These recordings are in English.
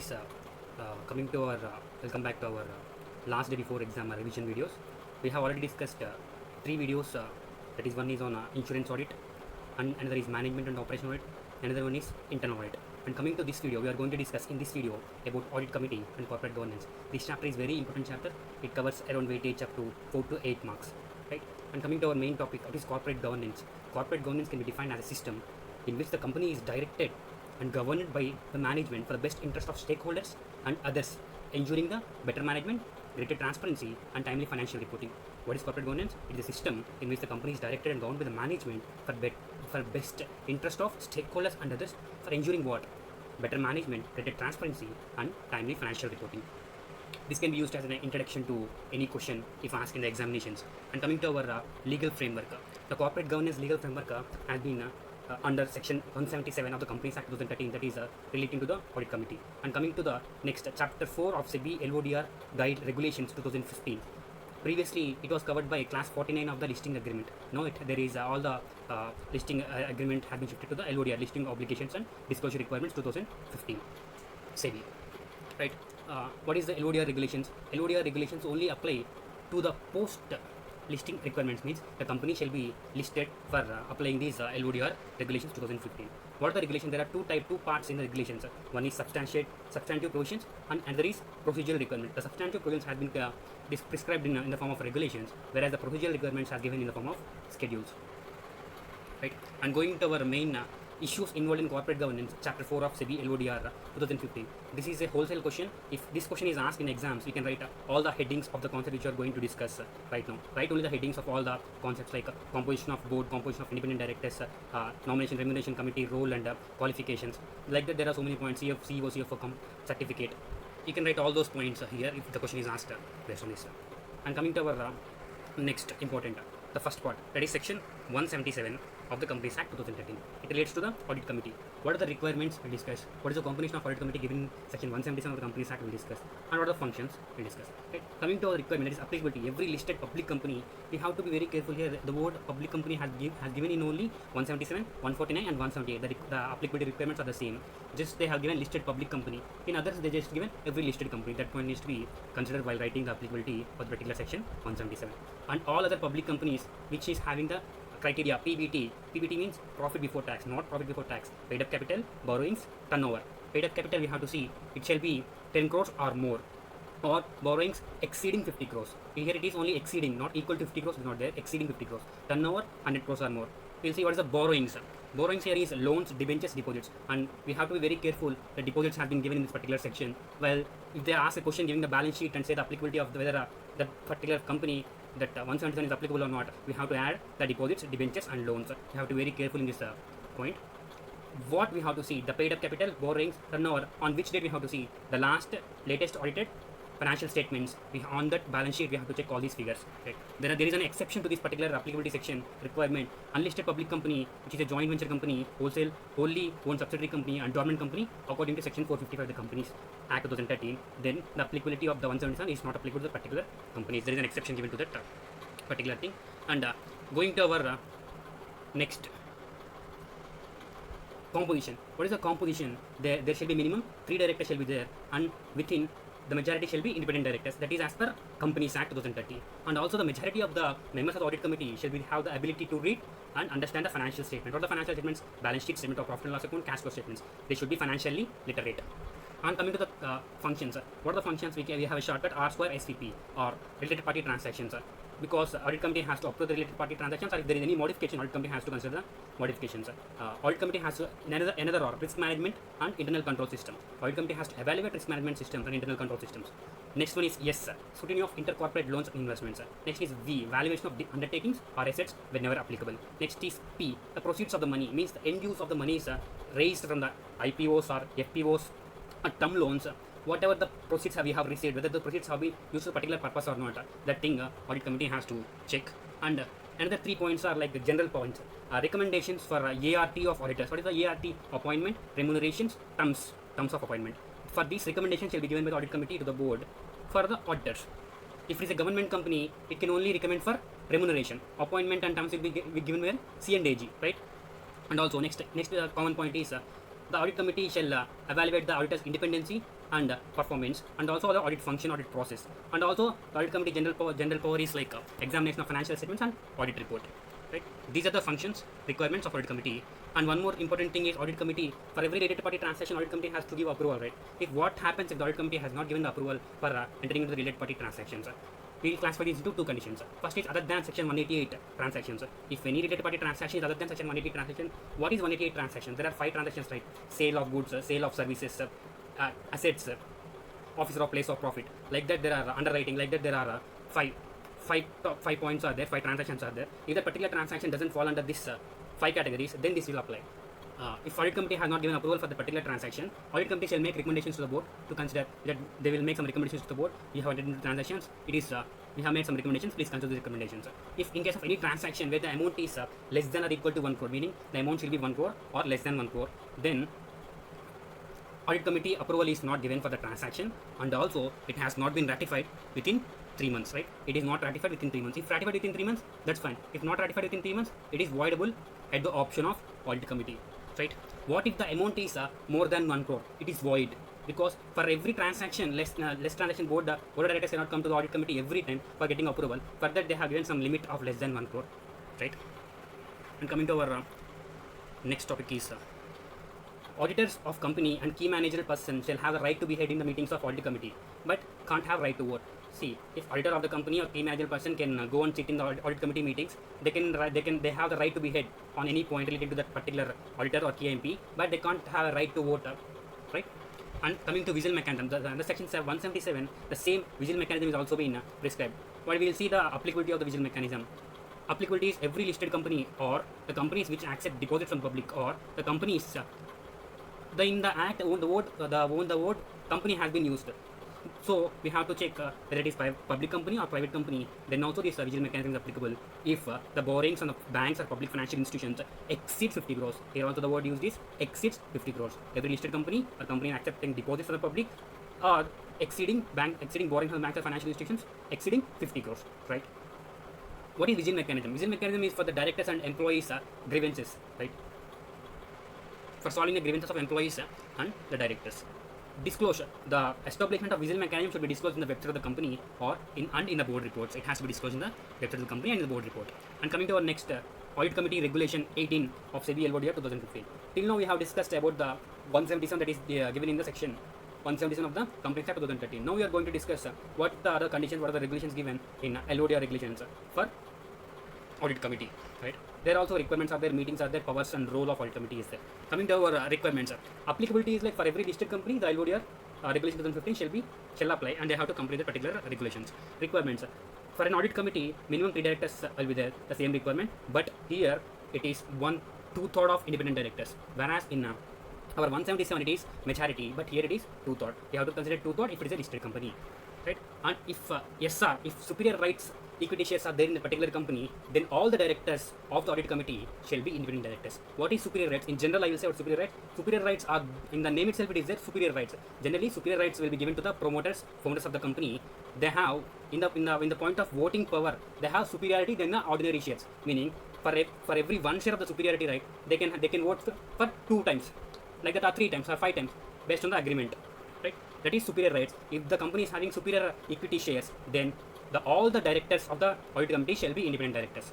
guys, coming to our welcome back to our last day before exam revision videos. We have already discussed three videos. That is, one is on insurance audit, and another is management and operational audit, another one is internal audit. And coming to this video, we are going to discuss in this video about audit committee and corporate governance. This chapter is very important chapter. It covers around weightage up to 4 to 8 marks, right? And coming to our main topic, what is corporate governance? Corporate governance can be defined as a system in which the company is directed and governed by the management for the best interest of stakeholders and others, ensuring the better management, greater transparency, and timely financial reporting. What is corporate governance? It is a system in which the company is directed and governed by the management for best interest of stakeholders and others, for ensuring what? Better management, greater transparency, and timely financial reporting. This can be used as an introduction to any question if asked in the examinations. And coming to our legal framework, the corporate governance legal framework has been under section 177 of the Companies Act 2013, that is relating to the audit committee. And coming to the next chapter 4 of SEBI LODR guide regulations 2015. Previously it was covered by class 49 of the listing agreement. Now there is all the listing agreement has been shifted to the LODR, listing obligations and disclosure requirements 2015 SEBI, right? What is the LODR regulations? LODR regulations only apply to the post listing requirements, means the company shall be listed for applying these LODR regulations 2015. What are the regulations? There are two parts in the regulations. One is substantive provisions, and another is procedural requirements. The substantive provisions has been prescribed in the form of regulations, whereas the procedural requirements are given in the form of schedules, right? And going to our main issues involved in corporate governance, chapter 4 of SEBI LODR 2015. This is a wholesale question. If this question is asked in exams, we can write all the headings of the concept which we are going to discuss right now. Write only the headings of all the concepts like composition of board, composition of independent directors, nomination, remuneration committee, role and qualifications. Like that, there are so many points. CEO, CFO certificate. You can write all those points here if the question is asked based on this. And coming to our next important, the first part, that is section 177 of the Companies Act 2013. It relates to the audit committee. What are the requirements? We discuss. What is the composition of audit committee given in section 177 of the Companies Act? We discuss. And what are the functions? We discuss. Right. Coming to our requirement, that is applicability. Every listed public company, we have to be very careful here. The word public company has given in only 177, 149 and 178. The applicability requirements are the same. Just they have given listed public company. In others, they just given every listed company. That point needs to be considered while writing the applicability for the particular section 177. And all other public companies which is having the criteria PBT. PBT means profit before tax, not profit before tax. Paid up capital, borrowings, turnover. Paid up capital, we have to see it shall be 10 crores or more, or borrowings exceeding 50 crores. Here it is only exceeding, not equal to 50 crores, is not there. Exceeding 50 crores. Turnover 100 crores or more. We'll see what is the borrowings. Borrowings here is loans, debentures, deposits, and we have to be very careful. The deposits have been given in this particular section. Well, if they ask a question giving the balance sheet and say the applicability of whether that particular company, that 177 is applicable or not, we have to add the deposits, debentures and loans. We have to be very careful in this point. What we have to see, the paid up capital, borrowings, turnover, on which date we have to see the latest audited financial statements. On that balance sheet we have to check all these figures, right? There is an exception to this particular applicability section requirement. Unlisted public company, which is a joint venture company, wholesale, wholly owned subsidiary company and dormant company, according to section 455 of the Companies Act 2013, then the applicability of the 177 is not applicable to the particular companies. There is an exception given to that particular thing. And going to our next composition. What is the composition? There shall be minimum 3 directors shall be there, and within the majority shall be independent directors. That is as per Companies Act 2013. And also the majority of the members of the audit committee shall have the ability to read and understand the financial statement. What are the financial statements? Balance sheet, statement of profit and loss account, cash flow statements. They should be financially literate. And coming to the functions, what are the functions? We have a shortcut R square SVP, or related party transactions. Because audit committee has to approve the related party transactions, or if there is any modification, audit committee has to consider the modifications. Audit committee has another R, risk management and internal control system. Audit committee has to evaluate risk management systems and internal control systems. Next one is S, scrutiny of intercorporate loans and investments. Next is V, valuation of undertakings or assets whenever applicable. Next is P, the proceeds of the money, means the end use of the money is raised from the IPOs or FPOs or term loans. Whatever the proceeds we have received, whether the proceeds have been used for a particular purpose or not, that thing audit committee has to check. And another 3 points are like the general points. Recommendations for ART of auditors. What is the ART? Appointment, remunerations, terms of appointment. For these recommendations shall be given by the audit committee to the board for the auditors. If it is a government company, it can only recommend for remuneration. Appointment and terms will be given by C&AG, right? And also next common point is the audit committee shall evaluate the auditor's independency, and performance, and also the audit function, audit process, and also the audit committee general power is like examination of financial statements and audit report. Right? These are the functions, requirements of audit committee. And one more important thing is audit committee, for every related party transaction, audit committee has to give approval, right? If what happens if the audit committee has not given the approval for entering into the related party transactions, we will classify these into two conditions. First is other than section 188 transactions. If any related party transaction is other than section 188 transaction, what is 188 transactions? There are 5 transactions, right? Sale of goods, sale of services, assets, officer of place of profit. Like that there are underwriting, like that there are 5 points are there, 5 transactions are there. If that particular transaction doesn't fall under this 5 categories, then this will apply. If audit committee has not given approval for the particular transaction, audit committee shall make recommendations to the board to consider that they will make some recommendations to the board. We have entered into transactions. It is we have made some recommendations. Please consider the recommendations. If in case of any transaction where the amount is less than or equal to 1 crore, meaning the amount should be 1 crore or less than 1 crore, then audit committee approval is not given for the transaction, and also it has not been ratified within 3 months, right? It is not ratified within 3 months. If ratified within 3 months, that's fine. If not ratified within 3 months, it is voidable at the option of audit committee, right? What if the amount is more than 1 crore? It is void, because for every transaction, less transaction, board of directors cannot come to the audit committee every time for getting approval. For that, they have given some limit of less than 1 crore, right? And coming to our next topic is auditors of company and key managerial person shall have the right to be heard in the meetings of audit committee, but can't have right to vote. See, if auditor of the company or key managerial person can go and sit in the audit committee meetings, they have the right to be heard on any point related to that particular auditor or key MP, but they can't have a right to vote, right? And coming to visual mechanism, under section 177, the same visual mechanism is also been prescribed. But we will see the applicability of the visual mechanism. Applicability is every listed company or the companies which accept deposits from public, or the companies in the act own the word company has been used. So we have to check whether it is public company or private company. Then also this visual mechanism is applicable if the borrowings on the banks or public financial institutions exceed 50 crores. Here also the word used is exceeds 50 crores. Every listed company or company accepting deposits from the public or exceeding borrowings from the banks or financial institutions exceeding 50 crores, right? What is visual mechanism? Visual mechanism is for the directors and employees grievances, right? For solving the grievances of employees and the directors. Disclosure. The establishment of visual mechanism should be disclosed in the website of the company or in the board reports. It has to be disclosed in the website of the company and in the board report. And coming to our next audit committee regulation 18 of SEBI LODR 2015. Till now we have discussed about the 177 that is given in the section 177 of the Companies Act 2013. Now we are going to discuss what the other conditions, what are the regulations given in LODR regulations for audit committee, right? There also requirements are there, meetings are there, powers and role of audit committee is there. Coming to our requirements, applicability is like for every listed company, the LODR regulation 2015 shall apply, and they have to complete the particular regulations. Requirements for an audit committee, minimum 3 directors will be there, the same requirement, but here it is 2/3 of independent directors, whereas in our 177 it is majority, but here it is 2/3. You have to consider 2/3 if it is a listed company, right? And if if superior rights equity shares are there in a particular company, then all the directors of the audit committee shall be independent directors. What is superior rights? In general, I will say what superior rights. Superior rights are, in the name itself, it is there, superior rights. Generally, superior rights will be given to the founders of the company. They have, in the point of voting power, they have superiority than the ordinary shares. Meaning, for every 1 share of the superiority right, they can vote for 2 times, like that, or 3 times, or 5 times, based on the agreement, right? That is superior rights. If the company is having superior equity shares, then all the directors of the audit committee shall be independent directors,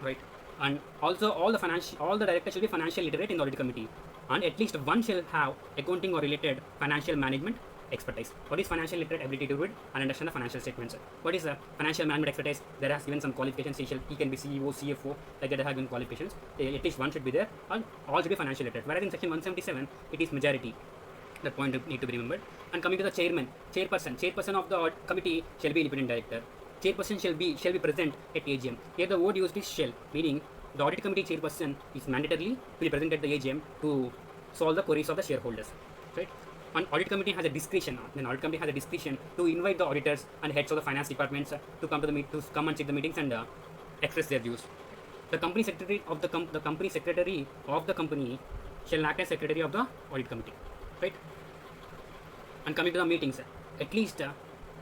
right? And also all the directors shall be financial literate in the audit committee, and at least one shall have accounting or related financial management expertise. What is financial literate? Ability to read and understand the financial statements. What is financial management expertise? There has given some qualifications. He can be CEO, CFO, like that. There have given qualifications. At least one should be there, and all should be financial literate. Whereas in section 177, it is majority. That point need to be remembered. And coming to the chairperson of the committee shall be independent director. Chairperson shall be present at AGM. Here the word used is shall, meaning the audit committee chairperson is mandatorily to be present at the AGM to solve the queries of the shareholders, right? And audit committee has a discretion. Then audit committee has a discretion to invite the auditors and heads of the finance departments to come and sit the meetings and express their views. The company secretary of the company secretary of the company shall act as secretary of the audit committee, right? And coming to the meetings, at least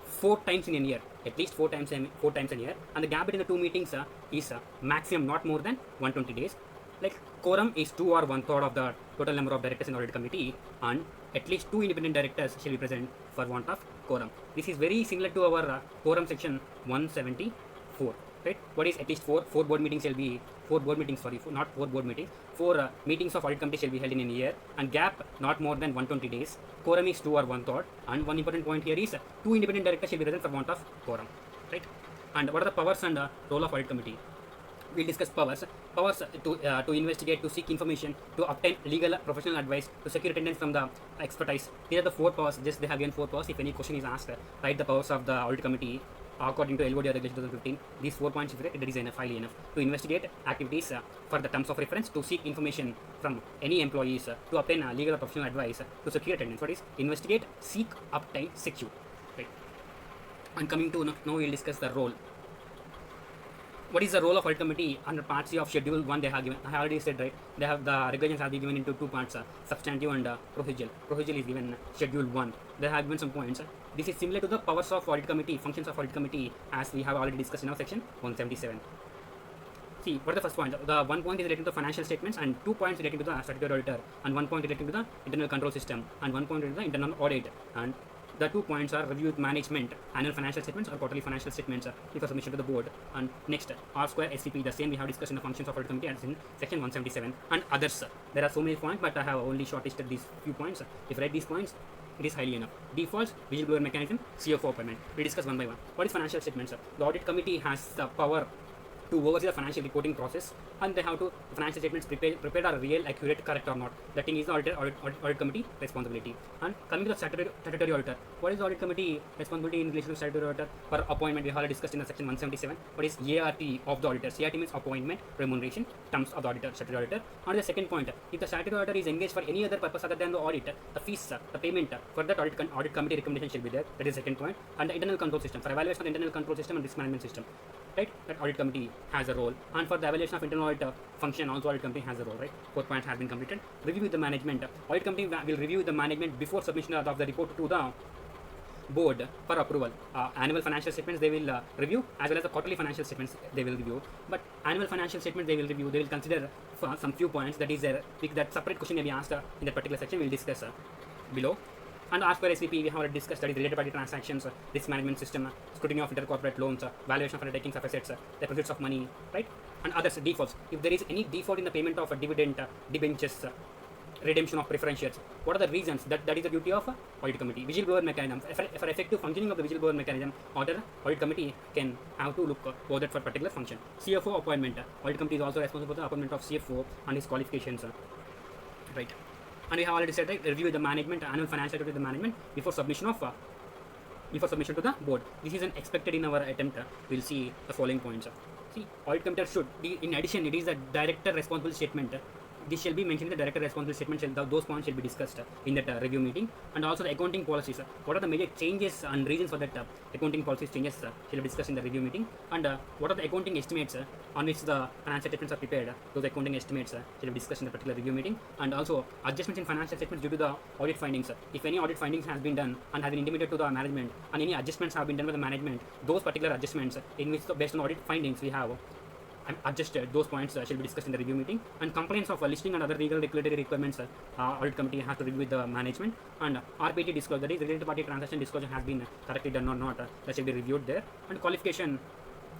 4 times in a year. At least 4 times a year, and the gap between the 2 meetings is maximum not more than 120 days. Like quorum is 2 or 1/3 of the total number of directors in the audit committee, and at least 2 independent directors shall be present for want of quorum. This is very similar to our quorum section 174. Right? What is at least four board meetings shall be not four board meetings, four meetings of audit committee shall be held in a year, and gap not more than 120 days. Quorum is 2 or 1/3, and one important point here is 2 independent directors shall be present for want of quorum. Right? And what are the powers and role of audit committee? We'll discuss powers. Powers to investigate, to seek information, to obtain legal professional advice, to secure attendance from the expertise. These are the 4 powers. Just they have given 4 powers. If any question is asked, write the powers of the audit committee according to LODR regulation 2015. These 4 points, if it is enough, highly enough. To investigate activities for the terms of reference, to seek information from any employees, to obtain legal or professional advice, to secure attendance. What is investigate, seek, obtain, secure. Right. And coming to now, we'll discuss the role. What is the role of audit committee under part C of schedule 1? They have given, I already said, right, they have the regulations have been given into 2 parts, substantive and procedural. Procedural is given schedule 1. They have given some points. This is similar to the powers of audit committee, functions of audit committee, as we have already discussed in our section 177. See, what is the first point? The 1 point is related to financial statements, and 2 points relating to the statutory auditor, and 1 point relating to the internal control system, and 1 point relating to the internal audit. And the 2 points are review with management, annual financial statements or quarterly financial statements before submission to the board. And next, R square SCP, the same we have discussed in the functions of audit committee as in section 177, and others. There are so many points, but I have only shortlisted these few points. If you write these points, it is highly enough. Defaults, whistleblower mechanism, CFO appointment. We discuss one by one. What is financial statements? The audit committee has the power to oversee the financial reporting process, and they have to financial statements prepared are real, accurate, correct or not. That thing is the audit committee responsibility. And coming to the statutory auditor, what is the audit committee responsibility in relation to statutory auditor? For appointment, we have already discussed in the section 177. What is ART of the auditor? ART means appointment, remuneration, terms of the auditor, statutory auditor. And the second point, if the statutory auditor is engaged for any other purpose other than the audit, the fees, the payment for that audit committee recommendation should be there. That is the second point. And the internal control system, for evaluation of the internal control system and risk management system, right? That audit committee has a role. And for the evaluation of internal audit function, also audit committee has a role, right? 4 points have been completed. Review with the management. Audit committee will review the management before submission of the report to the board for approval. Annual financial statements they will review, as well as the quarterly financial statements they will review. But annual financial statements they will review. They will consider some few points. That is that separate question may be asked in that particular section. We will discuss below. And as per SVP, we have already discussed, that is related party transactions, risk management system, scrutiny of intercorporate loans, valuation of undertakings of assets, deposits of money, right? And others, defaults. If there is any default in the payment of a dividend, debentures, redemption of preference shares, what are the reasons? That is the duty of audit committee. Whistleblower mechanism. For effective functioning of the whistleblower mechanism, audit committee can have to look over that for particular function. CFO appointment. Audit committee is also responsible for the appointment of CFO and his qualifications, right? And we have already said, right, review the management, annual financial activity with the management before submission to the board. This is an expected in our attempt. We'll see the following points. See, audit committee should be, in addition, it is the director responsible statement. This shall be mentioned in the director responsible statement. Those points shall be discussed in that review meeting. And also the accounting policies. What are the major changes and reasons for that accounting policies changes shall be discussed in the review meeting. And what are the accounting estimates on which the financial statements are prepared? Those accounting estimates shall be discussed in the particular review meeting. And also adjustments in financial statements due to the audit findings. If any audit findings has been done and has been intimated to the management, and any adjustments have been done by the management, those particular adjustments in which based on audit findings we have adjusted, those points shall be discussed in the review meeting. And compliance of listing and other legal regulatory requirements, audit committee has to review with the management. And RPT disclosure, that is related party transaction disclosure, has been correctly done or not, that shall be reviewed there. And qualification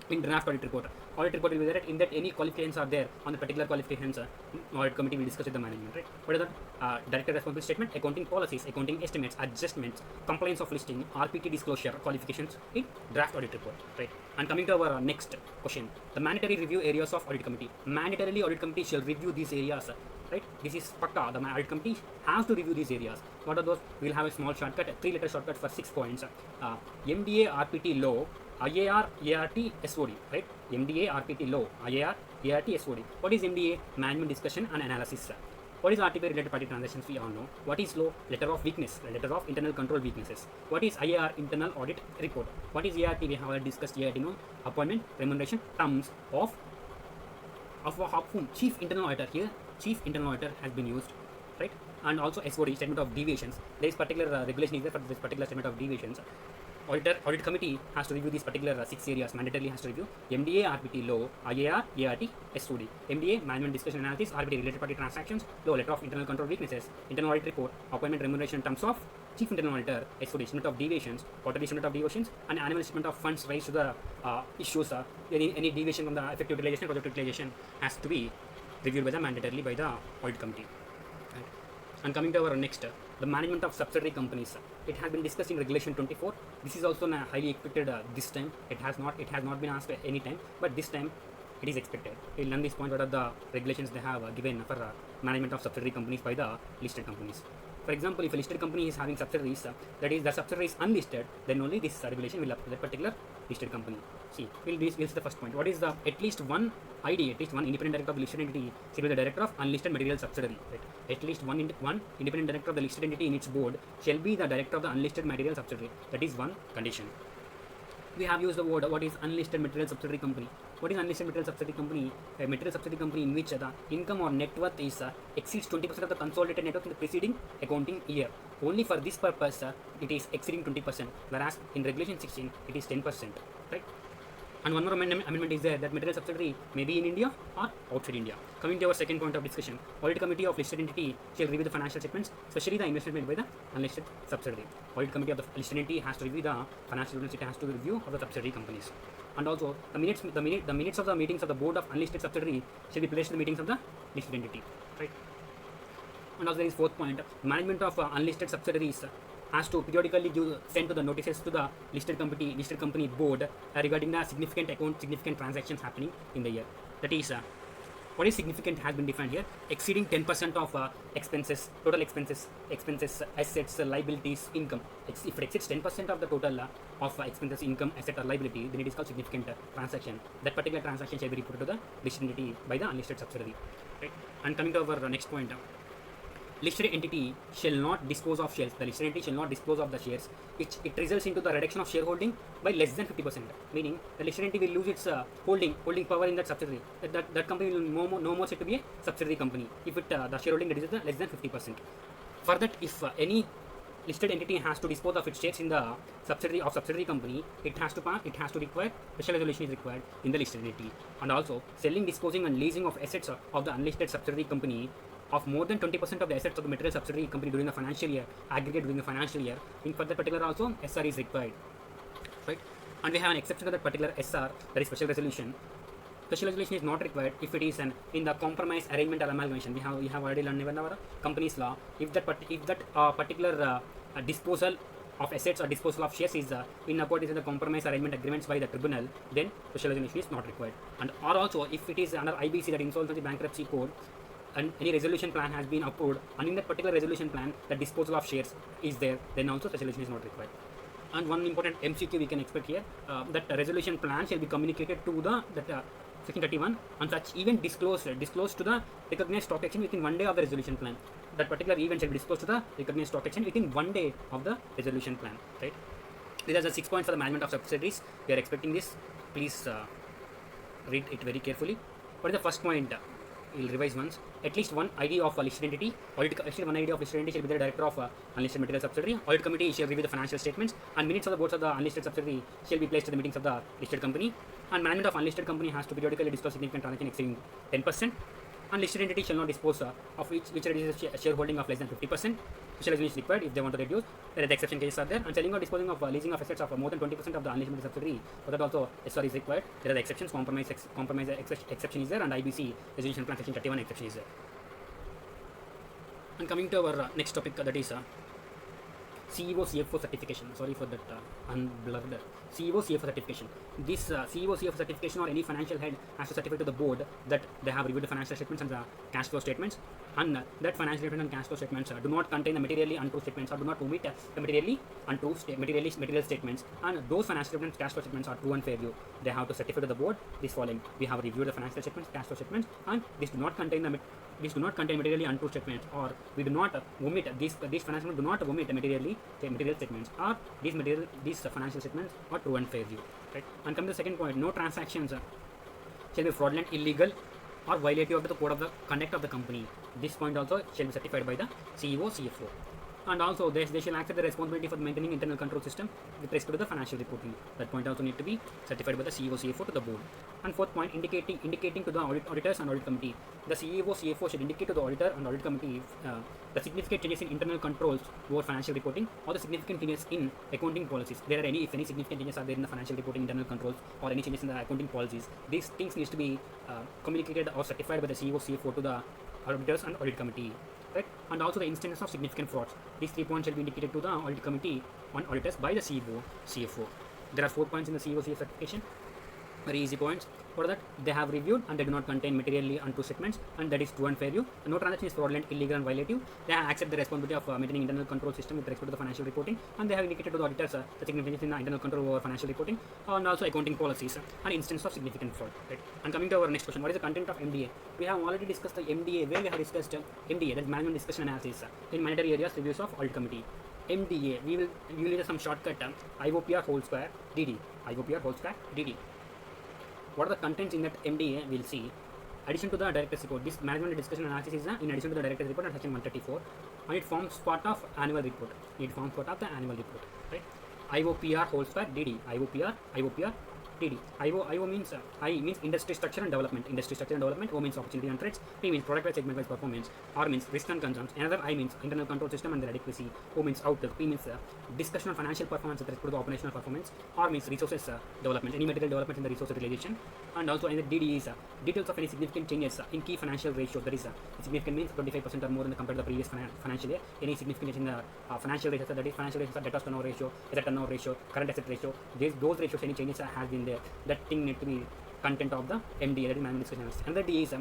in draft audit report. Audit report will be there. In that, any qualifications are there on the particular qualifications, audit committee will discuss with the management, right? What are the director responsible statement, accounting policies, accounting estimates, adjustments, compliance of listing, RPT disclosure, qualifications in draft audit report, right? And coming to our next question, the mandatory review areas of audit committee. Mandatorily, audit committee shall review these areas, right? This is pakka. The audit committee has to review these areas. What are those? We'll have a small shortcut, a 3-letter shortcut for 6 points. MDA, RPT, law, IAR, ART, SOD, right? MDA, RPT, law, IAR, ART, SOD. What is MDA? Management discussion and analysis. What is RTP, related party transactions? We all know. What is law? Letter of weakness, letter of internal control weaknesses. What is IAR? Internal audit report. What is ART? We have already discussed ART, appointment, remuneration, terms of whom? Chief internal auditor. Here, chief internal auditor has been used, right? And also SOD, statement of deviations. There is particular regulation is there for this particular statement of deviations. audit committee has to review these particular 6 areas. Mandatorily has to review MDA, RPT, law, IAR, ART, SOD. MDA, management discussion analysis. RPT, related party transactions. Law, letter of internal control weaknesses. Internal audit report, appointment remuneration in terms of chief internal auditor. SOD, estimate of deviations, quarterly estimate of deviations, and annual estimate of funds raised to the issues. Any deviation from the effective utilization, project utilization has to be reviewed by the mandatorily by the audit committee. Right. And coming to our next, the management of subsidiary companies. It has been discussed in Regulation 24. This is also highly expected this time. It has not been asked any time, but this time it is expected. We'll learn this point. What are the regulations they have given for management of subsidiary companies by the listed companies. For example, if a listed company is having subsidiaries, that is the subsidiary is unlisted, then only this regulation will apply to that particular listed company. See, we'll see the first point. What is the at least one ID, at least one independent director of the listed entity shall be the director of unlisted material subsidiary. Right? At least one independent director of the listed entity in its board shall be the director of the unlisted material subsidiary. That is one condition. We have used the word what is unlisted material subsidiary company. What is unlisted material subsidiary company? A material subsidiary company in which the income or net worth is exceeds 20% of the consolidated net worth in the preceding accounting year. Only for this purpose it is exceeding 20%, whereas in Regulation 16 it is 10%. Right? And one more amendment is there that material subsidiary may be in India or outside India. Coming to our second point of discussion, audit committee of listed entity shall review the financial statements, especially the investment made by the unlisted subsidiary. Audit committee of the listed entity has to review the financial statements. It has to review of the subsidiary companies. And also the minutes of the meetings of the board of unlisted subsidiary shall be placed in the meetings of the listed entity. Right. And also there is fourth point, management of unlisted subsidiaries has to periodically send to the notices to the listed company board regarding the significant transactions happening in the year. That is, what is significant has been defined here. Exceeding 10% of expenses, total expenses, assets, liabilities, income. If it exceeds 10% of the total of expenses, income, asset or liability, then it is called significant transaction. That particular transaction shall be reported to the listed entity by the unlisted subsidiary. Right? And coming to our next point. Listed entity shall not dispose of shares. The listed entity shall not dispose of the shares. It results into the reduction of shareholding by less than 50%. Meaning the listed entity will lose its holding power in that subsidiary. That company will no more said to be a subsidiary company if the shareholding reduces less than 50%. For that, if any listed entity has to dispose of its shares in the subsidiary company, it has to require special resolution is required in the listed entity. And also selling, disposing and leasing of assets of the unlisted subsidiary company of more than 20% of the assets of the material subsidiary company during the financial year, aggregate during the financial year, in for that particular also SR is required. Right? And we have an exception to that particular SR, that is special resolution. Special resolution is not required if it is in the compromise, arrangement or amalgamation. We have already learned in our company's law. If that particular disposal of assets or disposal of shares is in accordance with the compromise arrangement agreements by the tribunal, then special resolution is not required. And or also if it is under IBC, that Insolvency Bankruptcy Code, and any resolution plan has been approved, and in that particular resolution plan the disposal of shares is there, then also special resolution is not required. And one important MCQ we can expect here, that resolution plan shall be communicated to the section 31, and such event disclosed to the recognized stock exchange within 1 day of the resolution plan. That particular event shall be disclosed to the recognized stock exchange within 1 day of the resolution plan. Right? These are the 6 points for the management of subsidiaries. We are expecting this. Please read it very carefully. What is the first point? We'll revise once. At least one ID of a listed entity. One ID of listed entity shall be the director of unlisted material subsidiary. Audit committee shall review the financial statements, and minutes of the boards of the unlisted subsidiary shall be placed at the meetings of the listed company. And management of unlisted company has to periodically disclose significant transaction exceeding 10%. Unlisted entity shall not dispose of which reduces shareholding of less than 50%. Special resolution is required if they want to reduce. There are the exception cases are there. And selling or disposing of leasing of assets of more than 20% of the unlisted subsidiary, for that also SR is required. There are the exceptions. Compromise exception is there, and IBC resolution plan section 31 exception is there. And coming to our next topic, that is CEO CFO certification. Sorry for that unblurred. CEO CFO certification. This CEO CFO certification or any financial head has to certify to the board that they have reviewed the financial statements and the cash flow statements, and that financial statement and cash flow statements do not contain the materially untrue statements or do not omit the material statements, and those financial statements, cash flow statements are true and fair view. They have to certify to the board this following: we have reviewed the financial statements, cash flow statements, and these do not contain materially untrue statements, or we do not omit these financial do not omit material statements, or these financial statements are true and fair view. Right? And come to the second point: no transactions shall be fraudulent, illegal, or violative of the code of the conduct of the company. This point also shall be certified by the CEO CFO. And also they shall accept the responsibility for maintaining internal control system with respect to the financial reporting. That point also need to be certified by the CEO CFO to the board. And fourth point, indicating to the auditors and audit committee. The CEO CFO should indicate to the auditor and audit committee the significant changes in internal controls over financial reporting or the significant changes in accounting policies. If any significant changes are there in the financial reporting internal controls or any changes in the accounting policies, these things needs to be communicated or certified by the CEO CFO to the auditors and audit committee. Right? And also the instances of significant frauds. These 3 points shall be indicated to the audit committee on auditors by the CEO CFO. There are 4 points in the CEO CFO certification. Very easy points. For that, they have reviewed and they do not contain materially untrue statements, and that is true and fair view. No transaction is fraudulent, illegal, and violative. They accept the responsibility of maintaining internal control system with respect to the financial reporting, and they have indicated to the auditors the significance in the internal control over financial reporting, and also accounting policies and instance of significant fraud. Right? And coming to our next question, what is the content of MDA? We have already discussed the MDA, where we have discussed MDA, that is management discussion analysis, in mandatory areas reviews of audit committee. MDA, we will use some shortcut IOPR whole square DD. IOPR whole square DD. What are the contents in that MDA? We'll see. Addition to the director's report, this management discussion analysis is in addition to the director's report at section 134, and it forms part of annual report. It forms part of the annual report, right? IOPR whole square DD. IOPR DD. IO means I means industry structure and development. Industry structure and development. O means opportunity and threats. P means product wise, segment wise performance. R means risk and concerns. Another I means internal control system and their adequacy. O means outlook. P means discussion on financial performance with respect to the operational performance. R means resources development. Any material development in the resource utilization. And also in the DD is details of any significant changes in key financial ratio. That is significant means 25% or more in the compared to the previous financial year. Any significant change in the financial ratios, that is financial ratios, debt turnover ratio, asset turnover ratio, current asset ratio. Those ratios, any changes has been there. That thing need to be content of the MDA, that is management discussion analysis. Another D is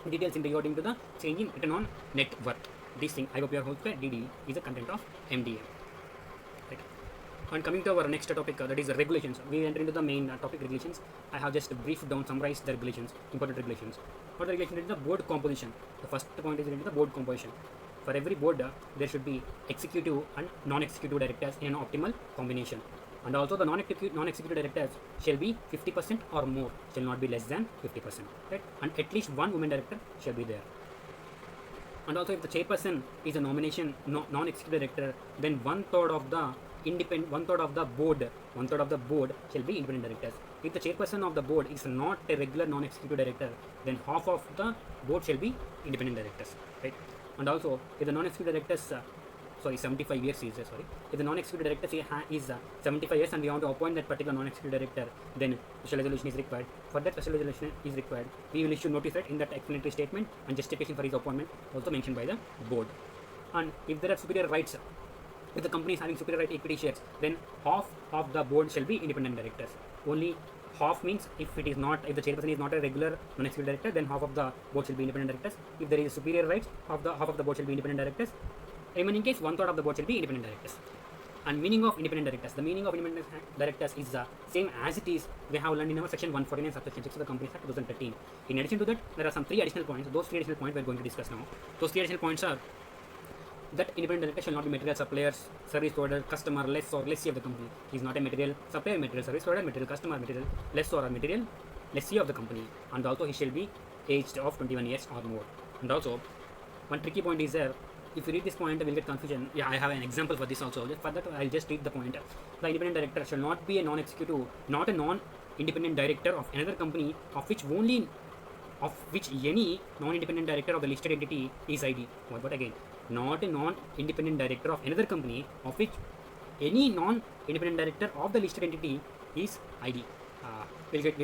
details in regarding to the change in return on net worth. This thing IOPR whole square DD is the content of MDA. Right. And coming to our next topic, that is the regulations. We enter into the main topic, regulations. I have just briefed down, summarized the regulations, important regulations. What the regulation is the board composition. The first point is related to the board composition. For every board, there should be executive and non-executive directors in an optimal combination. And also the non-executive directors shall be 50% or more, shall not be less than 50%. Right? And at least one woman director shall be there. And also if the chairperson is a nomination non-executive director, then one third of the board shall be independent directors. If the chairperson of the board is not a regular non-executive director, then half of the board shall be independent directors. Right? And also if the non-executive directors 75 years is sorry. If the non-executive director is 75 years and we want to appoint that particular non-executive director, then special resolution is required. For that special resolution is required, we will issue notice in that explanatory statement and justification for his appointment also mentioned by the board. And if there are superior rights, if the company is having superior right equity shares, then half of the board shall be independent directors. Only half means if the chairperson is not a regular non-executive director, then half of the board shall be independent directors. If there is superior rights, half of the board shall be independent directors. Remaining case, one third of the board shall be independent directors. And meaning of independent directors. The meaning of independent directors is the same as it is we have learned in our section 149 subsection 6 of the Companies Act 2013. In addition to that, there are some 3 additional points. Those 3 additional points we are going to discuss now. Those 3 additional points are that independent director shall not be material suppliers, service provider, customer, less or lessee of the company. He is not a material supplier, material service provider, material customer, material lessor or material lessee of the company. And also he shall be aged of 21 years or more. And also one tricky point is there. If you read this point, we'll get confusion. Yeah, I have an example for this also. For that, I'll just read the point. The independent director shall not be a non-executive, not a non-independent director of another company of which any non-independent director of the listed entity is ID. But again, not a non-independent director of another company of which any non-independent director of the listed entity is ID. We'll get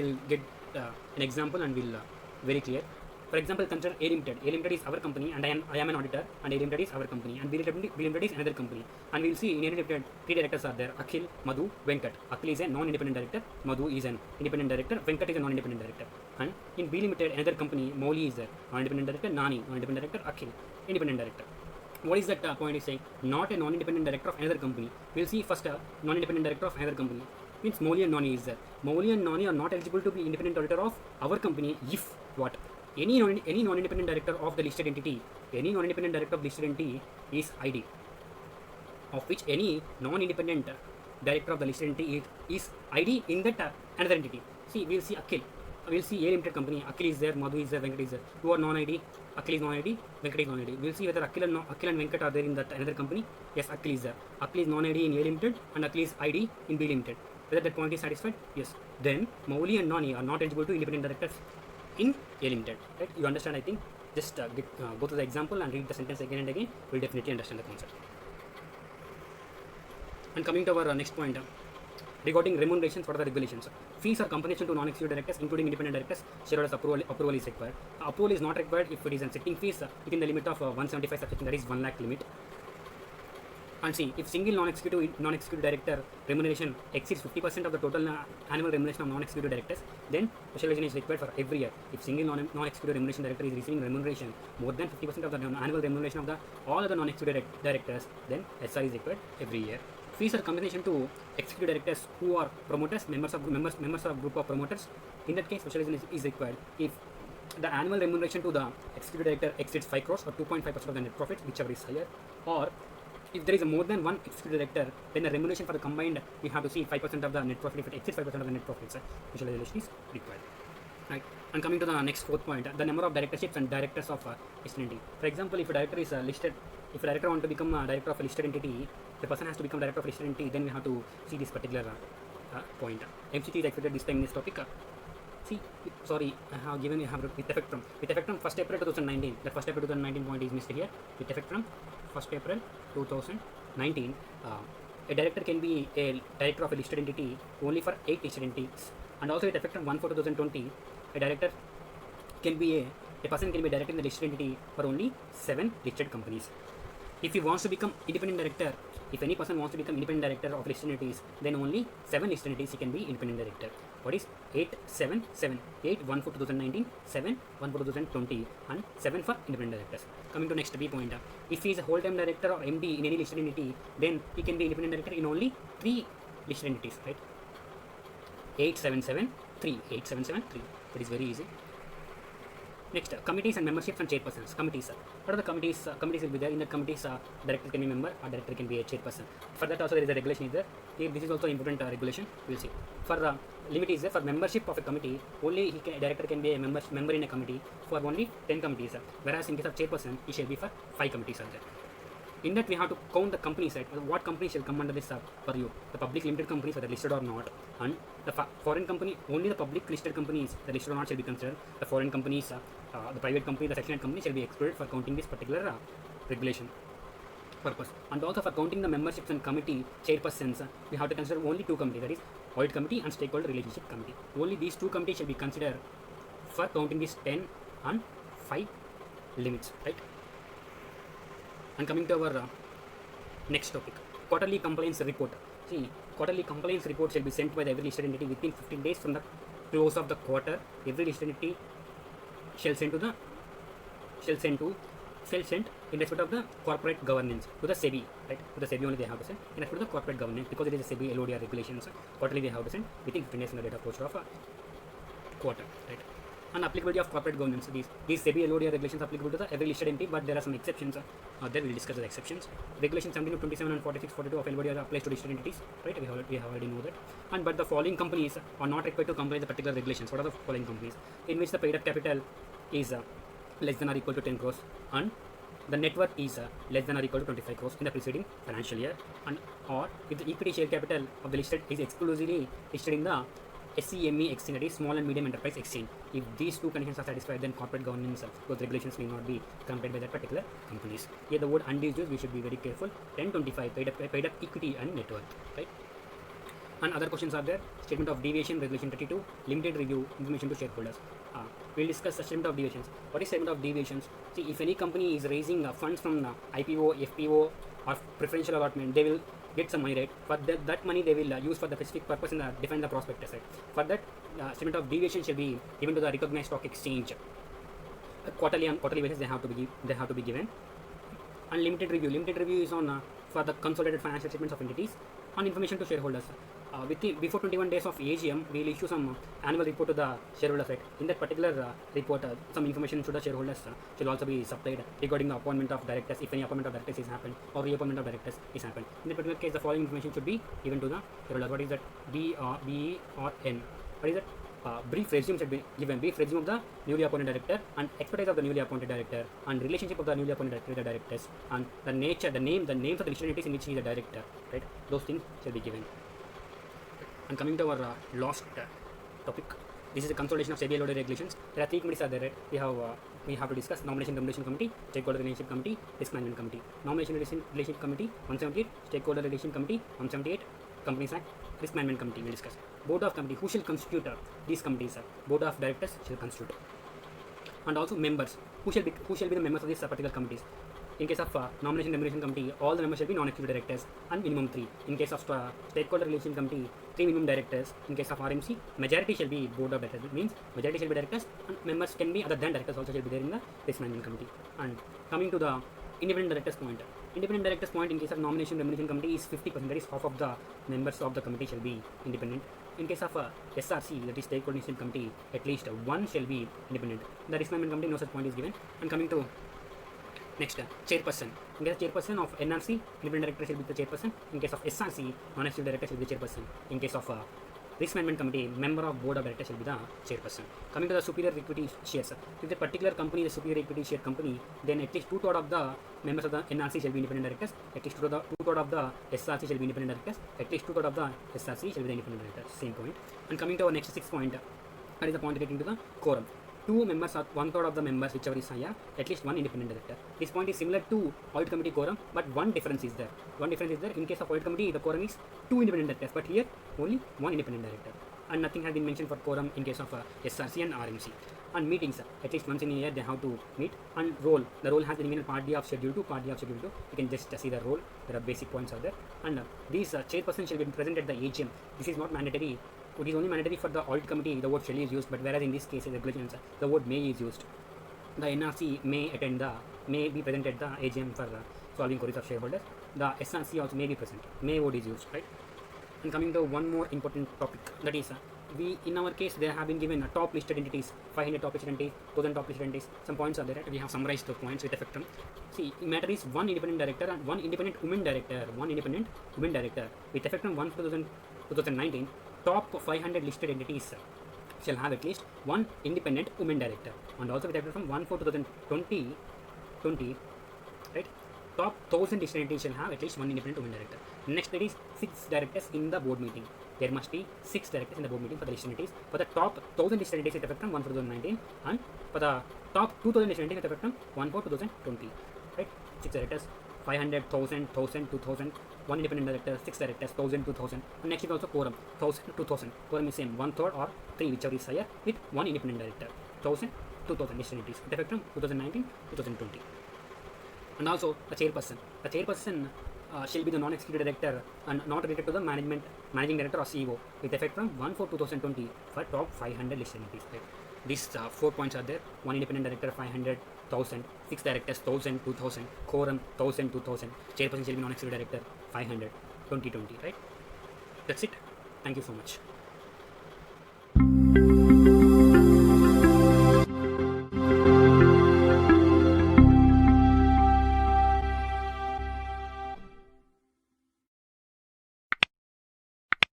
an example and we'll very clear. For example, consider A Limited. A Limited is our company and I am an auditor, and A Limited is our company, and B Limited is another company. And we'll see in A Limited 3 directors are there: Akhil, Madhu, Venkat. Akhil is a non-independent director, Madhu is an independent director, Venkat is a non-independent director. And in B Limited, another company, Moli is there, non-independent director, Nani, non-independent director, Akhil, independent director. What is that point is saying? Not a non-independent director of another company. We'll see first non-independent director of another company. Means Moli and Nani is there. Moli and Nani are not eligible to be independent auditor of our company if what? Any non-independent director of the listed entity, is ID, of which any non-independent director of the listed entity is ID in that another entity. See, we'll see Akhil. We'll see A limited company, Akhil is there, Madhu is there, Venkat is there. Who are non-ID? Akhil is non-ID, Venkat is non-ID. We'll see whether Akhil and Venkat are there in that another company. Yes, Akhil is there. Akhil is non-ID in A limited and Akhil is ID in B limited. Whether that point is satisfied? Yes. Then Mauli and Nani are not eligible to independent directors in A limited. Right? You understand? I think. Just go to the example and read the sentence again and again. We'll definitely understand the concept. And coming to our next point. Regarding remunerations, what are the regulations? Fees are compensation to non-executive directors, including independent directors. Shareholders approval is required. Approval is not required if it is a sitting fees within the limit of 175 subsection, that is 1 lakh limit. And see, if single non-executive director remuneration exceeds 50% of the total annual remuneration of non-executive directors, then specialization is required for every year. If single non-executive remuneration director is receiving remuneration more than 50% of the annual remuneration of all other non-executive directors, then SR is required every year. Fees are compensation to executive directors who are promoters, members of group of promoters. In that case, specialization is required if the annual remuneration to the executive director exceeds 5 crores or 2.5% of the net profit, whichever is higher, or if there is more than one executive director, then the remuneration for the combined, we have to see 5% of the net profit. If it exceeds 5% of the net profits, specialization is required. Right. And coming to the next fourth point, the number of directorships and directors of listed entity. For example, if a director is listed, if a director wants to become a director of a listed entity, the person has to become director of a listed entity, then we have to see this particular point. MCT is expected this time in this topic. Sorry, I have given you with effect from 1st April 2019. The 1st April 2019 point is missed here. With effect from 1st April 2019, a director can be a director of a listed entity only for 8 listed entities, and also with effect from 1/4/2020, a director can be a person can be a director in the listed entity for only 7 listed companies. If he wants to become independent director, if any person wants to become independent director of listed entities, then only 7 listed entities he can be independent director. What is 8, 7, 7? 8, 1 for 2019, 7, 1 for 2020, and 7 for independent directors. Coming to next B point. If he is a whole-time director or MD in any listed entity, then he can be independent director in only 3 listed entities, right? 8, 7, 7, 3. 8, 7, 7, 3. That is very easy. Next, committees and memberships and chairpersons. Committees. What are the committees? Committees will be there. In the committees, director can be a member, or director can be a chairperson. For that also there is a regulation is there. Here, this is also important regulation. We will see. For limit is there for membership of a committee. Only director can be a member in a committee for only 10 committees. Whereas in case of chairperson, he shall be for 5 committees are there. In that we have to count the companies, right? What company shall come under this for you? The public limited companies, whether listed or not, and the foreign company, only the public listed companies, the listed or not, shall be considered. The foreign companies, the private company, the section company shall be excluded for counting this particular regulation purpose. And also for counting the memberships and committee chairpersons, we have to consider only 2 committees, that is audit committee and stakeholder relationship committee. Only these 2 committees shall be considered for counting these 10 and 5 limits, right? And coming to our next topic, quarterly compliance report. See, quarterly compliance report shall be sent by the every listed entity within 15 days from the close of the quarter. Every listed entity shall send in respect of the corporate governance to the SEBI, right? To the SEBI only they have to send in respect of the corporate governance, because it is a SEBI LODR regulations. Quarterly they have to send within 15 days from the date of closure of a quarter, right? And applicability of corporate governance. These SEBI LODR regulations are applicable to the every listed entity, but there are some exceptions. There we will discuss the exceptions. Regulation 17 to 27 and 46, 42 of LODR applies to listed entities, right? We have already know that. And but the following companies are not required to comply with the particular regulations. What are the following companies? In which the paid up capital is less than or equal to 10 crores, and the net worth is less than or equal to 25 crores in the preceding financial year, and or if the equity share capital of the listed is exclusively listed in the SCME exchange, that is small and medium enterprise exchange. If these 2 conditions are satisfied, then corporate governance, those regulations may not be complied by that particular companies. Here the word and is used, we should be very careful. 1025 paid up equity and net worth, right? And other questions are there. Statement of deviation, regulation 32, limited review, information to shareholders. We'll discuss the statement of deviations. What is statement of deviations? See, if any company is raising funds from IPO, FPO, or preferential allotment, they will get some money, right? For that money they will use for the specific purpose and define the prospectus, right? For that, statement of deviation shall be given to the recognized stock exchange. Quarterly basis they have to be given. And limited review is on for the consolidated financial statements of entities, and information to shareholders. Before 21 days of AGM, we will issue some annual report to the shareholders, right? In that particular report, some information to the shareholders should also be supplied regarding the appointment of directors, if any appointment of directors is happened, or reappointment of directors is happened. In that particular case, the following information should be given to the shareholders. What is that? B or N? What is that? brief resume should be given, brief resume of the newly appointed director and expertise of the newly appointed director and relationship of the newly appointed director with the directors and the nature, the names of the listed entities in which he is a director, right? Those things shall be given. And coming to our last topic, this is the consolidation of SEBI loaded regulations. There are three committees are there, right? We have to discuss nomination remuneration committee, stakeholder relationship committee, risk management committee. Nomination relationship committee 178, stakeholder relation committee 178, Companies Act, risk management committee we discuss. Board of committee, who shall constitute these committees? Board of directors shall constitute. And also members, who shall be the members of these particular committees? In case of nomination remuneration committee, all the members shall be non-executive directors and minimum 3. In case of stakeholder relation committee, 3 minimum directors. In case of RMC, majority shall be board of directors. It means majority shall be directors and members can be other than directors also shall be there in the risk management committee. And coming to the independent directors point. Independent directors point in case of nomination remuneration committee is 50%. That is half of the members of the committee shall be independent. In case of SRC, that is stakeholder relation committee, at least one shall be independent. The risk management committee, no such point is given. And coming to next, chairperson. In case of chairperson of NRC, independent director shall be the chairperson. In case of SRC, non-executive director shall be the chairperson. In case of risk management committee, member of board of directors shall be the chairperson. Coming to the superior equity shares. If the particular company is a superior equity share company, then at least 2/3 of the members of the NRC shall be independent directors. At least 2/3 of the SRC shall be independent directors. At least 2/3 of the SRC shall be the independent directors. Same point. And coming to our next 6th point, that is the point relating to the quorum. 2 members or 1/3 of the members, whichever is higher, at least 1 independent director. This point is similar to audit committee quorum, but one difference is there. In case of audit committee, the quorum is 2 independent directors, but here only 1 independent director. And nothing has been mentioned for quorum in case of SRC and RMC. And meetings, at least once in a year they have to meet. And role, the role has been given part D of schedule 2, part D of schedule 2. You can just see the role. There are basic points are there. And these chairperson shall be present at the AGM. This is not mandatory. It is only mandatory for the audit committee, the word shall is used, but whereas in this case, regulations, the word may is used. The NRC may be present at the AGM for solving queries of shareholders. The SRC also may be present. May word is used, right? And coming to one more important topic, that is, in our case, there have been given top listed entities, 500 top listed entities, 1000 top listed entities. Some points are there, right? We have summarized the points with effect from. See, matter is 1 independent director and 1 independent women director. 1 independent women director with effect from 2019. Top 500 listed entities shall have at least 1 independent women director, and also with effect from 1/4/2020, right? Top 1000 listed entities shall have at least 1 independent women director. Next, that is 6 directors in the board meeting. There must be 6 directors in the board meeting for the listed entities. For the top 1000 listed entities with effect from 1/4/2019, and for the top 2000 listed entities with effect from 1/4/2020, right? 6 directors. 500, 1000, 1000, 2000, 1 independent director, 6 directors, 1000, 2000. And next is also quorum, 1000, 2000. Quorum is same, 1/3 or 3, whichever is higher, with 1 independent director, 1000, 2000 listed entities, with effect from 2019, 2020. And also the chairperson. The chairperson shall be the non-executive director and not related to the managing director or CEO, with effect from 1/4/2020 for top 500 listed entities. Right? These 4 points are there. 1 independent director, 500, 1000, 6 directors, 1000, 2000, quorum, 1000, 2000, chairperson shall be non-executive director, 500, 2020, right? That's it. Thank you so much.